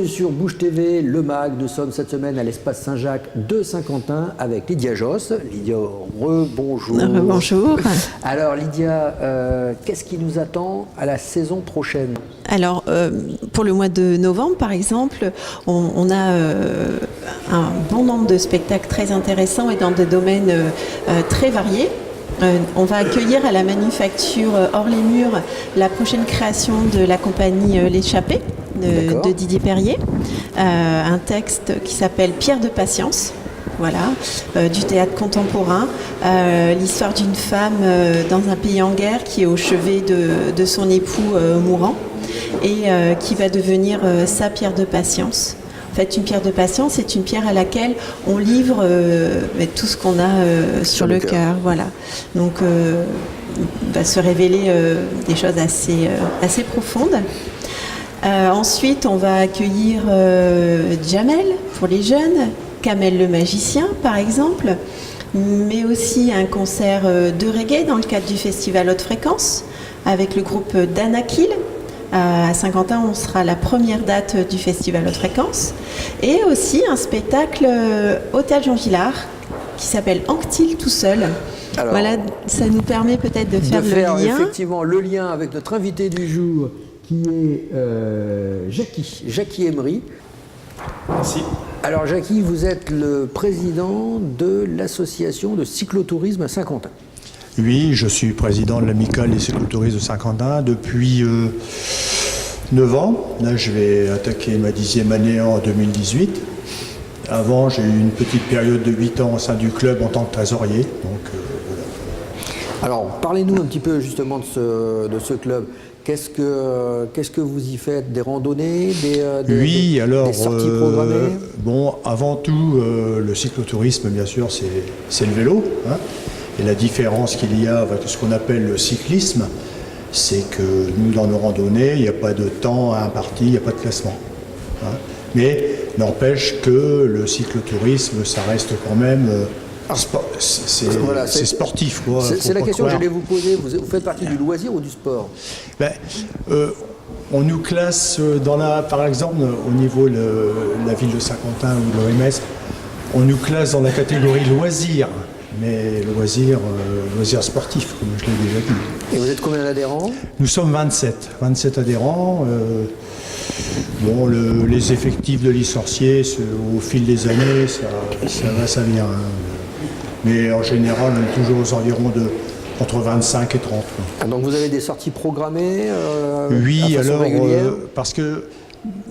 Bienvenue sur Bouge TV, le MAG. Nous sommes cette semaine à l'espace Saint-Jacques de Saint-Quentin avec Lydia Josse. Lydia, rebonjour. Bonjour. Alors Lydia, qu'est-ce qui nous attend à la saison prochaine? Alors, pour le mois de novembre, par exemple, on a un bon nombre de spectacles très intéressants et dans des domaines très variés. On va accueillir à la Manufacture hors les murs la prochaine création de la compagnie L'échappée de Didier Perrier. Un texte qui s'appelle Pierre de patience. Voilà, du théâtre contemporain, l'histoire d'une femme dans un pays en guerre qui est au chevet de son époux mourant et qui va devenir sa pierre de patience. En fait, une pierre de patience, c'est une pierre à laquelle on livre tout ce qu'on a sur le cœur. Voilà. Donc, va se révéler des choses assez profondes. Ensuite, on va accueillir Jamel pour les jeunes, Kamel le magicien, par exemple, mais aussi un concert de reggae dans le cadre du festival Haute Fréquence avec le groupe Danakil. À Saint-Quentin, on sera la première date du festival Haute Fréquence. Et aussi un spectacle au Théâtre Jean Villard qui s'appelle Anctil tout seul. Alors, voilà, ça nous permet peut-être de faire le lien. Effectivement le lien avec notre invité du jour qui est Jackie Emery. Merci. Alors Jackie, vous êtes le président de l'association de cyclotourisme à Saint-Quentin. Oui, je suis président de l'amicale des cyclotouristes de Saint-Quentin depuis 9 ans. Là, je vais attaquer ma 10e année en 2018. Avant, j'ai eu une petite période de 8 ans au sein du club en tant que trésorier. Donc, voilà. Alors, parlez-nous un petit peu justement de ce club. Qu'est-ce que vous y faites? Des randonnées, des sorties programmées? Bon, avant tout, le cyclotourisme, bien sûr, c'est le vélo. Hein. Et la différence qu'il y a avec ce qu'on appelle le cyclisme, c'est que nous, dans nos randonnées, il n'y a pas de temps imparti, il n'y a pas de classement. Hein. Mais n'empêche que le cyclotourisme, ça reste quand même... c'est sportif. C'est la question que j'allais vous poser. Vous faites partie du loisir ou du sport? On nous classe, par exemple, au niveau de la ville de Saint-Quentin ou de l'OMS, on nous classe dans la catégorie loisir. Mais loisir sportif, comme je l'ai déjà dit. Et vous êtes combien d'adhérents? Nous sommes 27 adhérents. Les effectifs de licenciés, au fil des années, ça va, ça vient. Mais en général, on est toujours aux environs entre 25 et 30. Ah, donc vous avez des sorties programmées oui, alors, parce que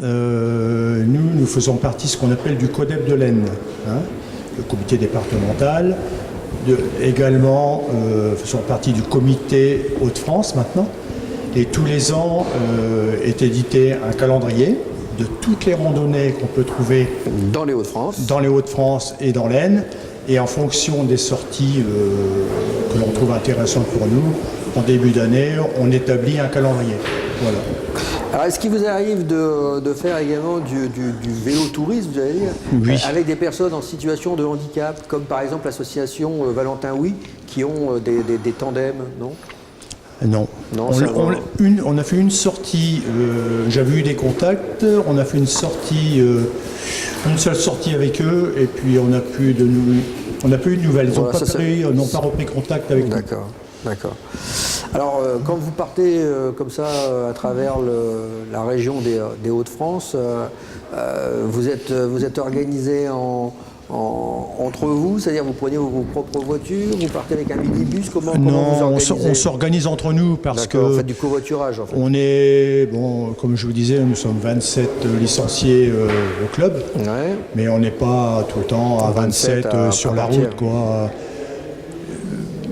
nous faisons partie de ce qu'on appelle du CODEP de l'Aisne, hein, le comité départemental. Également, faisons partie du comité Hauts-de-France maintenant. Et tous les ans est édité un calendrier de toutes les randonnées qu'on peut trouver dans les Hauts-de-France. Dans les Hauts-de-France et dans l'Aisne. Et en fonction des sorties que l'on trouve intéressantes pour nous, en début d'année, on établit un calendrier. Voilà. Alors, est-ce qu'il vous arrive de faire également du vélo-tourisme, vous allez dire, oui, avec des personnes en situation de handicap, comme par exemple l'association Valentin Oui, qui ont des tandems, non? Non. On a fait une sortie, j'avais eu des contacts, on a fait une sortie, une seule sortie avec eux, et puis on n'a plus eu de nouvelles. Ils n'ont pas repris contact avec nous. D'accord. Alors, quand vous partez comme ça à travers la région des Hauts-de-France, vous êtes organisé entre vous, c'est-à-dire vous prenez vos propres voitures, vous partez avec un minibus, comment vous organisez? On s'organise entre nous parce que vous faites du covoiturage en fait. On est, comme je vous disais, nous sommes 27 licenciés au club, ouais, mais on n'est pas tout le temps à 27 sur la route, quoi.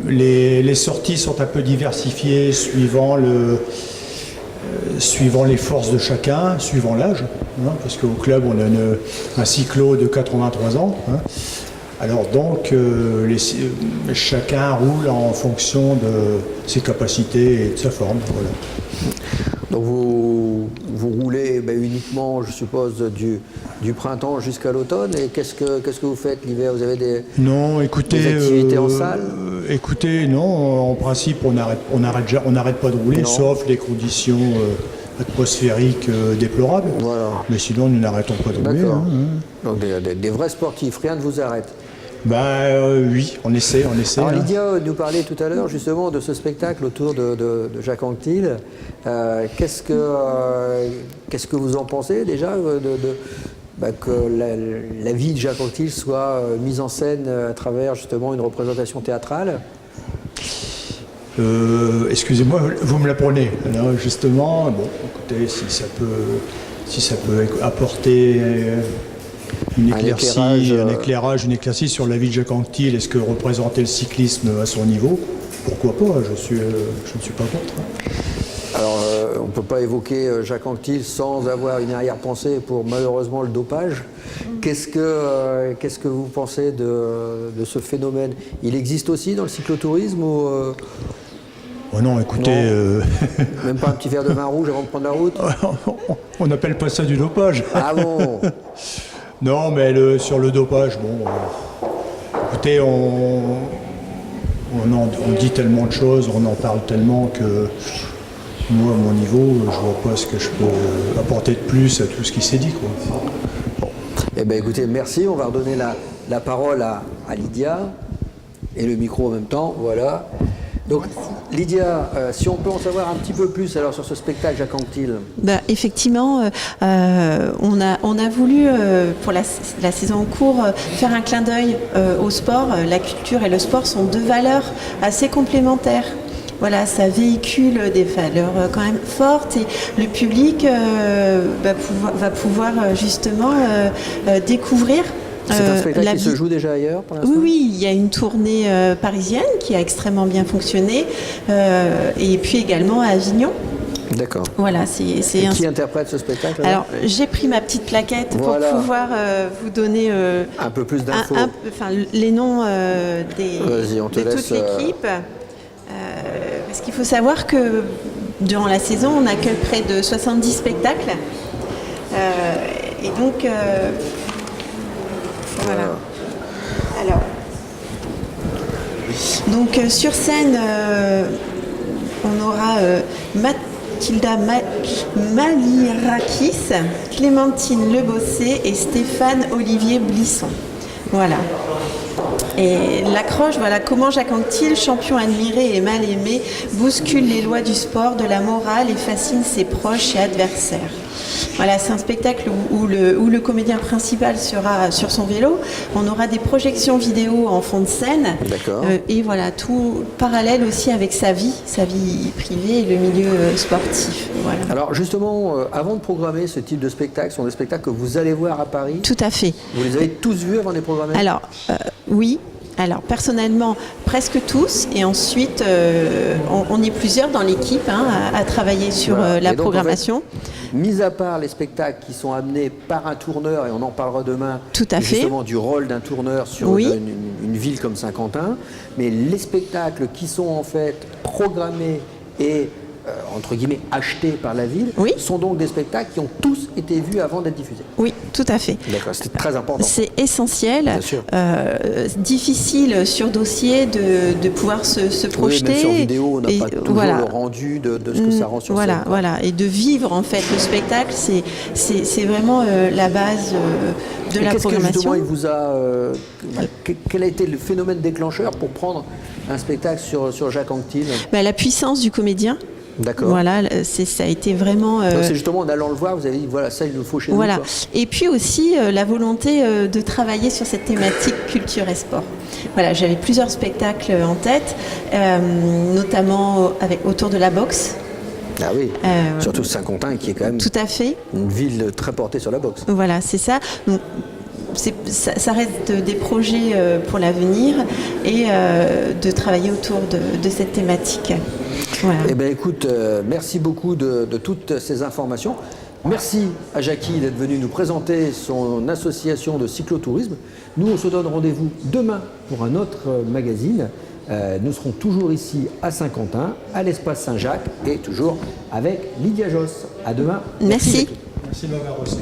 Les sorties sont un peu diversifiées suivant les forces de chacun, suivant l'âge, hein, parce qu'au club on a un cyclo de 83 ans. Hein. Alors donc chacun roule en fonction de ses capacités et de sa forme. Voilà. Donc vous roulez uniquement, je suppose, du printemps jusqu'à l'automne. Et qu'est-ce que vous faites l'hiver? Vous avez des activités en salle? Écoutez, non. En principe, on n'arrête pas de rouler, sauf les conditions atmosphérique déplorable. Voilà. Mais sinon, nous n'arrêtons pas de rouler. D'accord. Hein. Donc des vrais sportifs, rien ne vous arrête. Oui, on essaie. Alors hein. Lydia nous parlait tout à l'heure justement de ce spectacle autour de Jacques Anquetil. Qu'est-ce que vous en pensez déjà que la vie de Jacques Anquetil soit mise en scène à travers justement une représentation théâtrale? Excusez-moi, vous me l'apprenez. Alors, justement, bon, écoutez, si ça peut apporter une éclairage, une éclaircie sur la vie de Jacques Anquetil, est-ce que représenter le cyclisme à son niveau, pourquoi pas, je ne suis pas contre. Alors, on ne peut pas évoquer Jacques Anquetil sans avoir une arrière-pensée pour malheureusement le dopage. Qu'est-ce que vous pensez de ce phénomène? Il existe aussi dans le cyclotourisme ou Oh non, écoutez... Non. Même pas un petit verre de vin rouge avant de prendre la route? On n'appelle pas ça du dopage. Ah bon? Non, mais sur le dopage, bon... écoutez, on dit tellement de choses, on en parle tellement que... Moi, à mon niveau, je vois pas ce que je peux apporter de plus à tout ce qui s'est dit, quoi. Bon. Eh bien, écoutez, merci. On va redonner la parole à Lydia et le micro en même temps. Voilà. Donc, Lydia, si on peut en savoir un petit peu plus alors sur ce spectacle Jacques Anquetil. Effectivement, on a voulu, pour la saison en cours, faire un clin d'œil au sport. La culture et le sport sont deux valeurs assez complémentaires. Voilà, ça véhicule des valeurs quand même fortes et le public va pouvoir justement découvrir. C'est un spectacle qui se joue déjà ailleurs pour l'instant? Oui, il y a une tournée parisienne qui a extrêmement bien fonctionné et puis également à Avignon. D'accord. Voilà, qui interprète ce spectacle? Alors, j'ai pris ma petite plaquette pour pouvoir vous donner un peu plus d'infos. Les noms de toute l'équipe. Parce qu'il faut savoir que durant la saison, on accueille près de 70 spectacles. Et donc, voilà. Alors, donc sur scène, on aura Mathilda Malirakis, Clémentine Lebossé et Stéphane Olivier Blisson. Voilà. Et l'accroche, voilà comment Jacques Anquetil, champion admiré et mal aimé, bouscule les lois du sport, de la morale et fascine ses proches et adversaires. Voilà, c'est un spectacle où le comédien principal sera sur son vélo. On aura des projections vidéo en fond de scène. D'accord. Et voilà, tout parallèle aussi avec sa vie privée et le milieu sportif. Voilà. Alors justement, avant de programmer ce type de spectacle, ce sont des spectacles que vous allez voir à Paris? Tout à fait. Vous les avez tous vus avant de les programmer? Alors, oui. Alors personnellement, presque tous, et ensuite on est plusieurs dans l'équipe à travailler sur la programmation. En fait, mis à part les spectacles qui sont amenés par un tourneur, et on en parlera demain, tout à fait, justement du rôle d'un tourneur sur une ville comme Saint-Quentin, mais les spectacles qui sont en fait programmés et entre guillemets achetés par la ville, sont donc des spectacles qui ont tous été vus avant d'être diffusés. Oui, tout à fait. D'accord, c'est très important. C'est essentiel. Bien sûr. Difficile sur dossier de pouvoir se projeter. Même sur vidéo, on n'a pas toujours le rendu de ce que ça rend sur scène. Voilà, et de vivre en fait le spectacle, c'est vraiment la base de la programmation. Justement, il vous a quel a été le phénomène déclencheur pour prendre un spectacle sur Jacques Anquetil? La puissance du comédien. D'accord. Voilà, ça a été vraiment... Donc c'est justement en allant le voir, vous avez dit, voilà, ça il nous faut chez nous. Voilà. Et puis aussi la volonté de travailler sur cette thématique culture et sport. Voilà, j'avais plusieurs spectacles en tête, notamment autour de la boxe. Ah oui, surtout Saint-Quentin qui est quand même tout à fait une ville très portée sur la boxe. Voilà, c'est ça. Donc, ça reste des projets pour l'avenir et de travailler autour de cette thématique. Voilà. Eh bien écoute, merci beaucoup de toutes ces informations. Merci à Jackie d'être venu nous présenter son association de cyclotourisme. Nous, on se donne rendez-vous demain pour un autre magazine. Nous serons toujours ici à Saint-Quentin, à l'espace Saint-Jacques et toujours avec Lydia Josse. À demain. Merci. Merci de m'avoir reçu.